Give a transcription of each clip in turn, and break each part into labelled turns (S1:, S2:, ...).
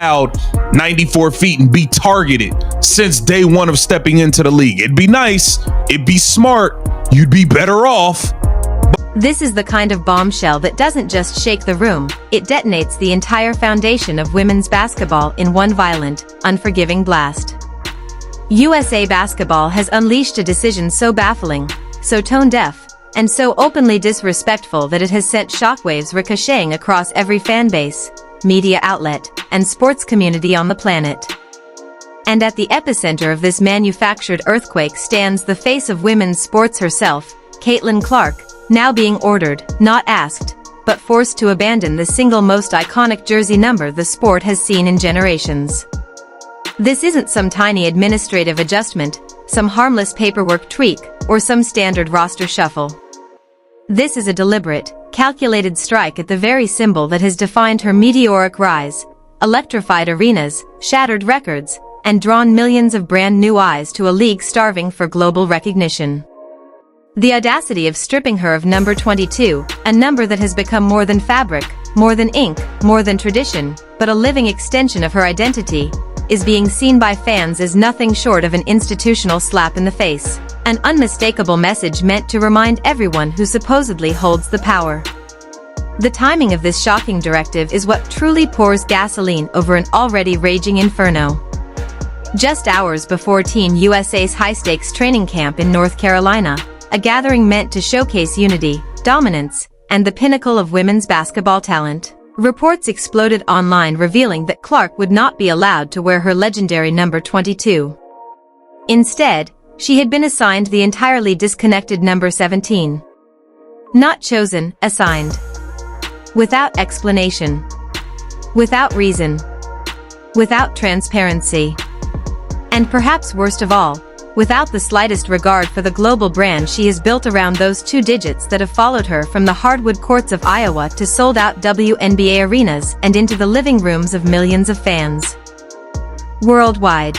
S1: out 94 feet and be targeted since day one of stepping into the league. It'd be nice, it'd be smart, you'd be better off.
S2: This is the kind of bombshell that doesn't just shake the room, it detonates the entire foundation of women's basketball in one violent, unforgiving blast. USA Basketball has unleashed a decision so baffling, so tone-deaf, and so openly disrespectful that it has sent shockwaves ricocheting across every fan base, media outlet, and sports community on the planet. And at the epicenter of this manufactured earthquake stands the face of women's sports herself, Caitlin Clark, now being ordered, not asked, but forced to abandon the single most iconic jersey number the sport has seen in generations. This isn't some tiny administrative adjustment, some harmless paperwork tweak, or some standard roster shuffle. This is a deliberate, calculated strike at the very symbol that has defined her meteoric rise, electrified arenas, shattered records, and drawn millions of brand new eyes to a league starving for global recognition. The audacity of stripping her of number 22, a number that has become more than fabric, more than ink, more than tradition, but a living extension of her identity, is being seen by fans as nothing short of an institutional slap in the face, an unmistakable message meant to remind everyone who supposedly holds the power. The timing of this shocking directive is what truly pours gasoline over an already raging inferno. Just hours before Team USA's high-stakes training camp in North Carolina, a gathering meant to showcase unity, dominance, and the pinnacle of women's basketball talent, reports exploded online revealing that Clark would not be allowed to wear her legendary number 22. Instead, she had been assigned the entirely disconnected number 17. Not chosen, assigned. Without explanation. Without reason. Without transparency. And perhaps worst of all, without the slightest regard for the global brand she has built around those two digits that have followed her from the hardwood courts of Iowa to sold-out WNBA arenas and into the living rooms of millions of fans. Worldwide.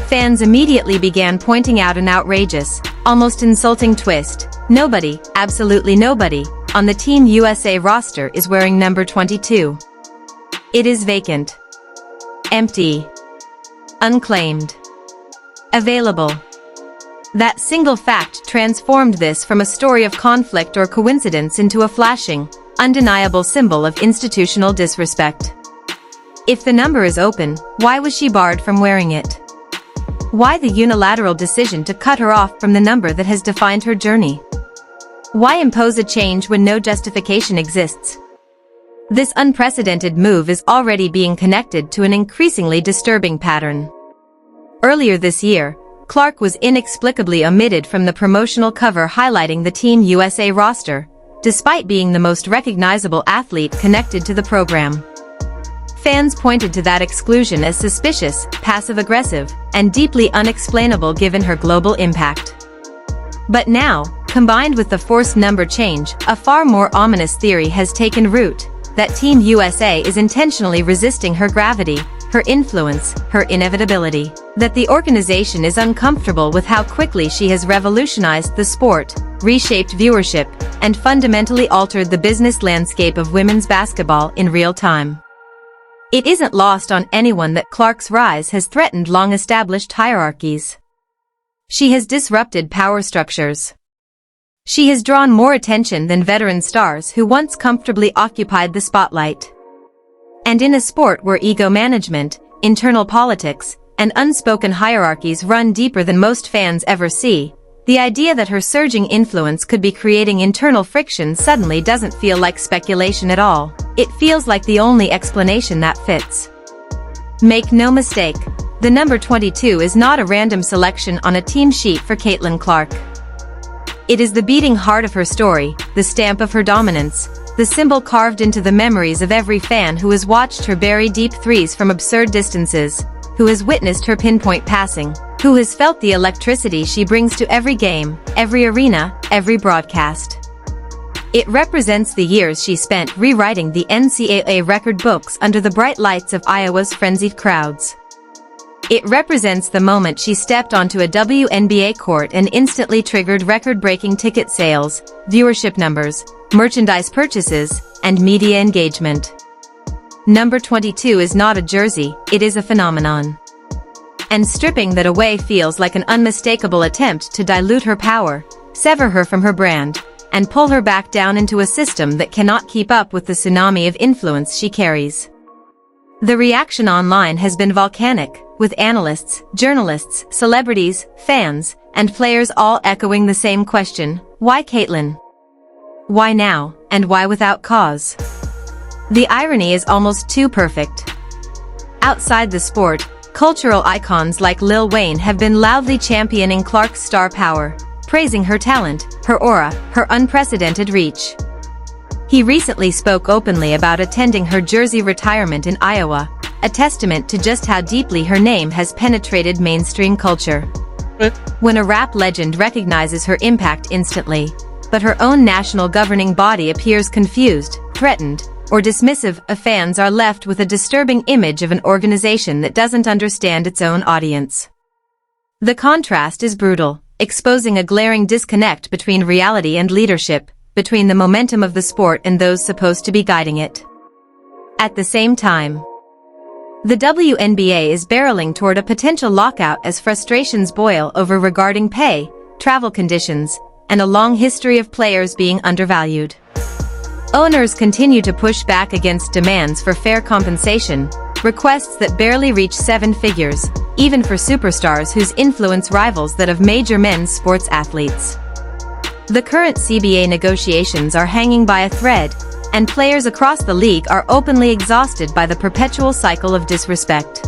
S2: Fans immediately began pointing out an outrageous, almost insulting twist. Nobody, absolutely nobody, on the Team USA roster is wearing number 22. It is vacant. Empty. Unclaimed. Available. That single fact transformed this from a story of conflict or coincidence into a flashing, undeniable symbol of institutional disrespect. If the number is open, why was she barred from wearing it? Why the unilateral decision to cut her off from the number that has defined her journey? Why impose a change when no justification exists? This unprecedented move is already being connected to an increasingly disturbing pattern. Earlier this year, Clark was inexplicably omitted from the promotional cover highlighting the Team USA roster, despite being the most recognizable athlete connected to the program. Fans pointed to that exclusion as suspicious, passive-aggressive, and deeply unexplainable given her global impact. But now, combined with the forced number change, a far more ominous theory has taken root, that Team USA is intentionally resisting her gravity, her influence, her inevitability, that the organization is uncomfortable with how quickly she has revolutionized the sport, reshaped viewership, and fundamentally altered the business landscape of women's basketball in real time. It isn't lost on anyone that Clark's rise has threatened long-established hierarchies. She has disrupted power structures. She has drawn more attention than veteran stars who once comfortably occupied the spotlight. And in a sport where ego management, internal politics, and unspoken hierarchies run deeper than most fans ever see, the idea that her surging influence could be creating internal friction suddenly doesn't feel like speculation at all. It feels like the only explanation that fits. Make no mistake, the number 22 is not a random selection on a team sheet for Caitlin Clark. It is the beating heart of her story, the stamp of her dominance, the symbol carved into the memories of every fan who has watched her bury deep threes from absurd distances, who has witnessed her pinpoint passing, who has felt the electricity she brings to every game, every arena, every broadcast. It represents the years she spent rewriting the NCAA record books under the bright lights of Iowa's frenzied crowds. It represents the moment she stepped onto a WNBA court and instantly triggered record-breaking ticket sales, viewership numbers, merchandise purchases, and media engagement. number 22 is not a jersey, it is a phenomenon. And stripping that away feels like an unmistakable attempt to dilute her power, sever her from her brand, and pull her back down into a system that cannot keep up with the tsunami of influence she carries. The reaction online has been volcanic, with analysts, journalists, celebrities, fans, and players all echoing the same question: why Caitlyn? Why now, and why without cause? The irony is almost too perfect. Outside the sport, cultural icons like Lil Wayne have been loudly championing Clark's star power, praising her talent, her aura, her unprecedented reach. He recently spoke openly about attending her jersey retirement in Iowa, a testament to just how deeply her name has penetrated mainstream culture. When a rap legend recognizes her impact instantly, but her own national governing body appears confused, threatened, or dismissive, fans are left with a disturbing image of an organization that doesn't understand its own audience. The contrast is brutal, exposing a glaring disconnect between reality and leadership, between the momentum of the sport and those supposed to be guiding it. At the same time, the WNBA is barreling toward a potential lockout as frustrations boil over regarding pay, travel conditions, and a long history of players being undervalued. Owners continue to push back against demands for fair compensation, requests that barely reach 7 figures, even for superstars whose influence rivals that of major men's sports athletes. The current CBA negotiations are hanging by a thread, and players across the league are openly exhausted by the perpetual cycle of disrespect.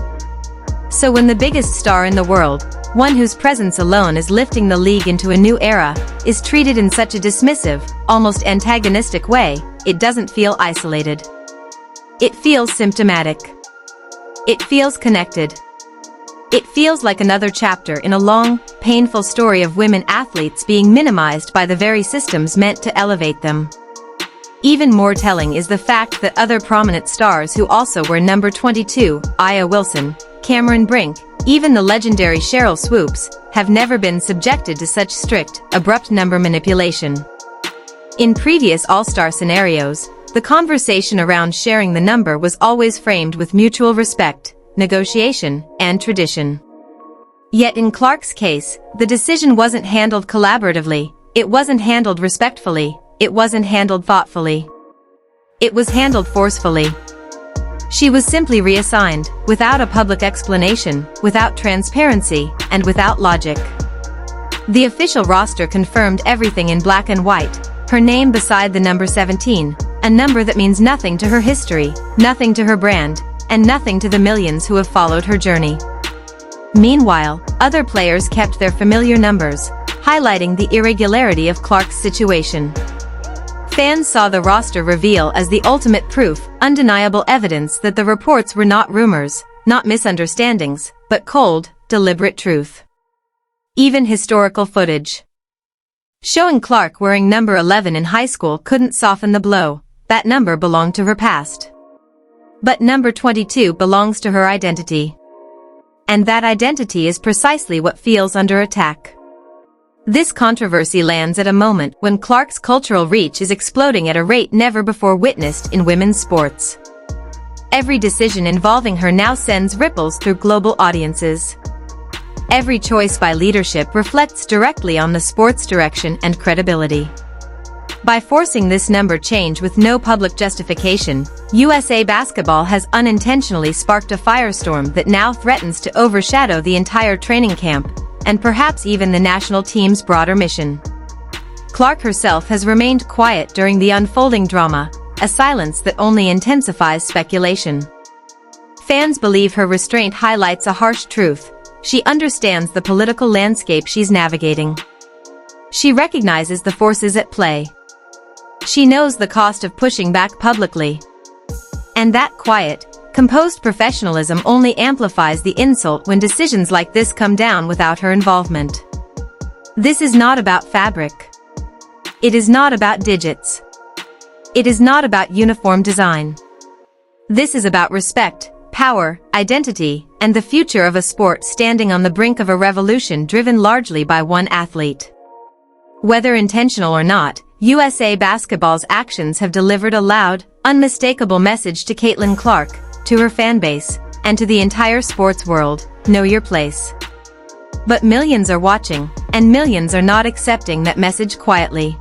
S2: So when the biggest star in the world, one whose presence alone is lifting the league into a new era, is treated in such a dismissive, almost antagonistic way, it doesn't feel isolated. It feels symptomatic. It feels connected. It feels like another chapter in a long, painful story of women athletes being minimized by the very systems meant to elevate them. Even more telling is the fact that other prominent stars who also wear number 22, Aya Wilson, Cameron Brink, even the legendary Cheryl Swoops, have never been subjected to such strict, abrupt number manipulation. In previous All-Star scenarios, the conversation around sharing the number was always framed with mutual respect, negotiation, and tradition. Yet in Clark's case, the decision wasn't handled collaboratively, it wasn't handled respectfully, it wasn't handled thoughtfully. It was handled forcefully. She was simply reassigned, without a public explanation, without transparency, and without logic. The official roster confirmed everything in black and white, her name beside the number 17, a number that means nothing to her history, nothing to her brand, and nothing to the millions who have followed her journey. Meanwhile, other players kept their familiar numbers, highlighting the irregularity of Clark's situation. Fans saw the roster reveal as the ultimate proof, undeniable evidence that the reports were not rumors, not misunderstandings, but cold, deliberate truth. Even historical footage showing Clark wearing number 11 in high school couldn't soften the blow. That number belonged to her past. But number 22 belongs to her identity. And that identity is precisely what feels under attack. This controversy lands at a moment when Clark's cultural reach is exploding at a rate never before witnessed in women's sports. Every decision involving her now sends ripples through global audiences. Every choice by leadership reflects directly on the sport's direction and credibility. By forcing this number change with no public justification, USA Basketball has unintentionally sparked a firestorm that now threatens to overshadow the entire training camp, and perhaps even the national team's broader mission. Clark herself has remained quiet during the unfolding drama, a silence that only intensifies speculation. Fans believe her restraint highlights a harsh truth: she understands the political landscape she's navigating. She recognizes the forces at play. She knows the cost of pushing back publicly. And that quiet, composed professionalism only amplifies the insult when decisions like this come down without her involvement. This is not about fabric. It is not about digits. It is not about uniform design. This is about respect, power, identity, and the future of a sport standing on the brink of a revolution driven largely by one athlete. Whether intentional or not, USA Basketball's actions have delivered a loud, unmistakable message to Caitlin Clark, to her fanbase, and to the entire sports world: know your place. But millions are watching, and millions are not accepting that message quietly.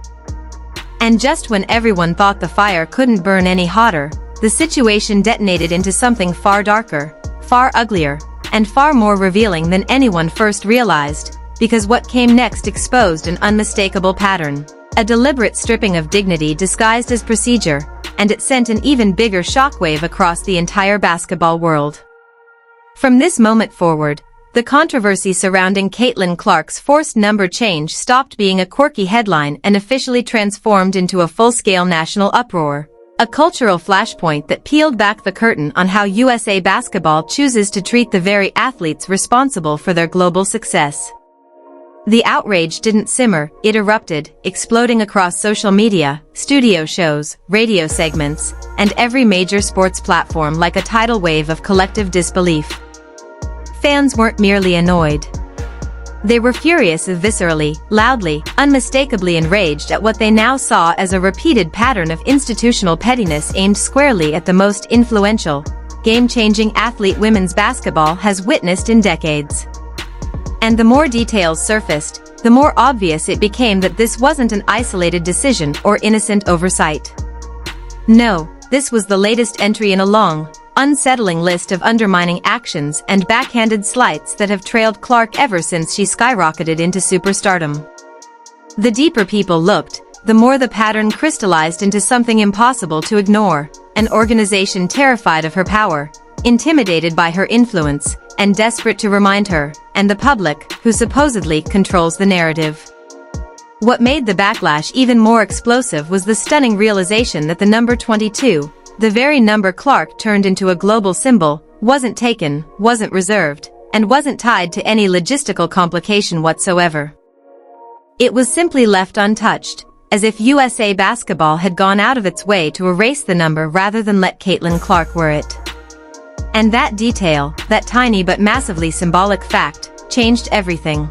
S2: And just when everyone thought the fire couldn't burn any hotter, the situation detonated into something far darker, far uglier, and far more revealing than anyone first realized, because what came next exposed an unmistakable pattern. A deliberate stripping of dignity disguised as procedure, and it sent an even bigger shockwave across the entire basketball world. From this moment forward, the controversy surrounding Caitlin Clark's forced number change stopped being a quirky headline and officially transformed into a full-scale national uproar. A cultural flashpoint that peeled back the curtain on how USA Basketball chooses to treat the very athletes responsible for their global success. The outrage didn't simmer, it erupted, exploding across social media, studio shows, radio segments, and every major sports platform like a tidal wave of collective disbelief. Fans weren't merely annoyed. They were furious, viscerally, loudly, unmistakably enraged at what they now saw as a repeated pattern of institutional pettiness aimed squarely at the most influential, game-changing athlete women's basketball has witnessed in decades. And the more details surfaced, the more obvious it became that this wasn't an isolated decision or innocent oversight. No, this was the latest entry in a long, unsettling list of undermining actions and backhanded slights that have trailed Clark ever since she skyrocketed into superstardom. The deeper people looked, the more the pattern crystallized into something impossible to ignore: an organization terrified of her power, intimidated by her influence, and desperate to remind her, and the public, who supposedly controls the narrative. What made the backlash even more explosive was the stunning realization that the number 22, the very number Clark turned into a global symbol, wasn't taken, wasn't reserved, and wasn't tied to any logistical complication whatsoever. It was simply left untouched, as if USA Basketball had gone out of its way to erase the number rather than let Caitlin Clark wear it. And that detail, that tiny but massively symbolic fact, changed everything.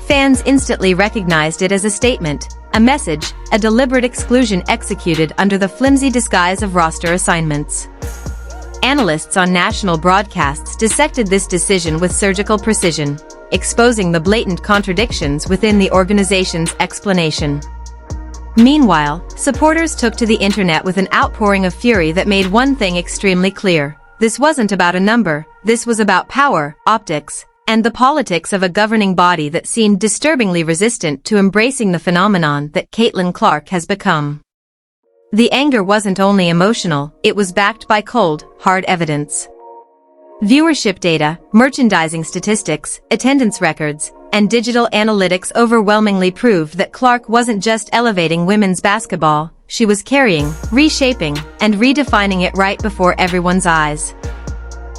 S2: Fans instantly recognized it as a statement, a message, a deliberate exclusion executed under the flimsy disguise of roster assignments. Analysts on national broadcasts dissected this decision with surgical precision, exposing the blatant contradictions within the organization's explanation. Meanwhile, supporters took to the internet with an outpouring of fury that made one thing extremely clear: this wasn't about a number, this was about power, optics, and the politics of a governing body that seemed disturbingly resistant to embracing the phenomenon that Caitlin Clark has become. The anger wasn't only emotional, it was backed by cold, hard evidence. Viewership data, merchandising statistics, attendance records, and digital analytics overwhelmingly proved that Clark wasn't just elevating women's basketball, she was carrying, reshaping, and redefining it right before everyone's eyes.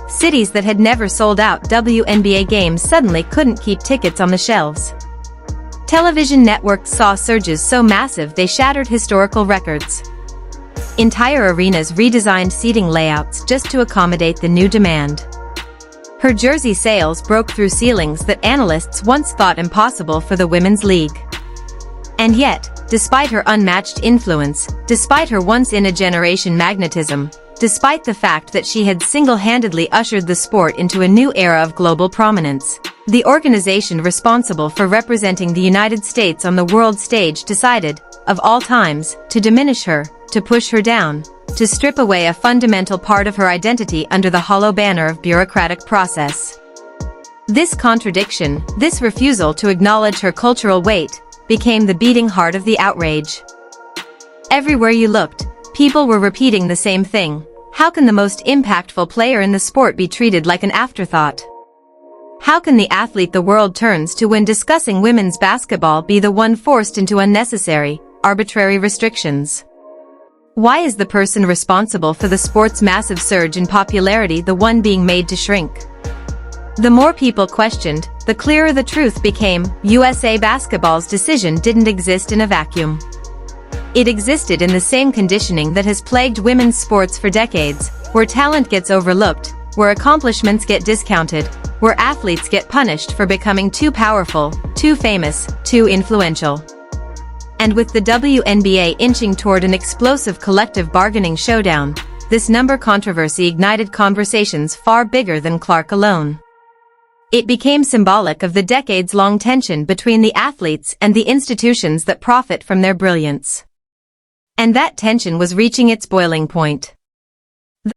S2: Cities that had never sold out WNBA games suddenly couldn't keep tickets on the shelves. Television networks saw surges so massive they shattered historical records. Entire arenas redesigned seating layouts just to accommodate the new demand. Her jersey sales broke through ceilings that analysts once thought impossible for the women's league. And yet, despite her unmatched influence, despite her once-in-a-generation magnetism, despite the fact that she had single-handedly ushered the sport into a new era of global prominence, the organization responsible for representing the United States on the world stage decided, of all times, to diminish her, to push her down, to strip away a fundamental part of her identity under the hollow banner of bureaucratic process. This contradiction, this refusal to acknowledge her cultural weight, became the beating heart of the outrage. Everywhere you looked, people were repeating the same thing: how can the most impactful player in the sport be treated like an afterthought? How can the athlete the world turns to when discussing women's basketball be the one forced into unnecessary, arbitrary restrictions? Why is the person responsible for the sport's massive surge in popularity the one being made to shrink? The more people questioned, the clearer the truth became: USA Basketball's decision didn't exist in a vacuum. It existed in the same conditioning that has plagued women's sports for decades, where talent gets overlooked, where accomplishments get discounted, where athletes get punished for becoming too powerful, too famous, too influential. And with the WNBA inching toward an explosive collective bargaining showdown, this number controversy ignited conversations far bigger than Clark alone. It became symbolic of the decades-long tension between the athletes and the institutions that profit from their brilliance. And that tension was reaching its boiling point.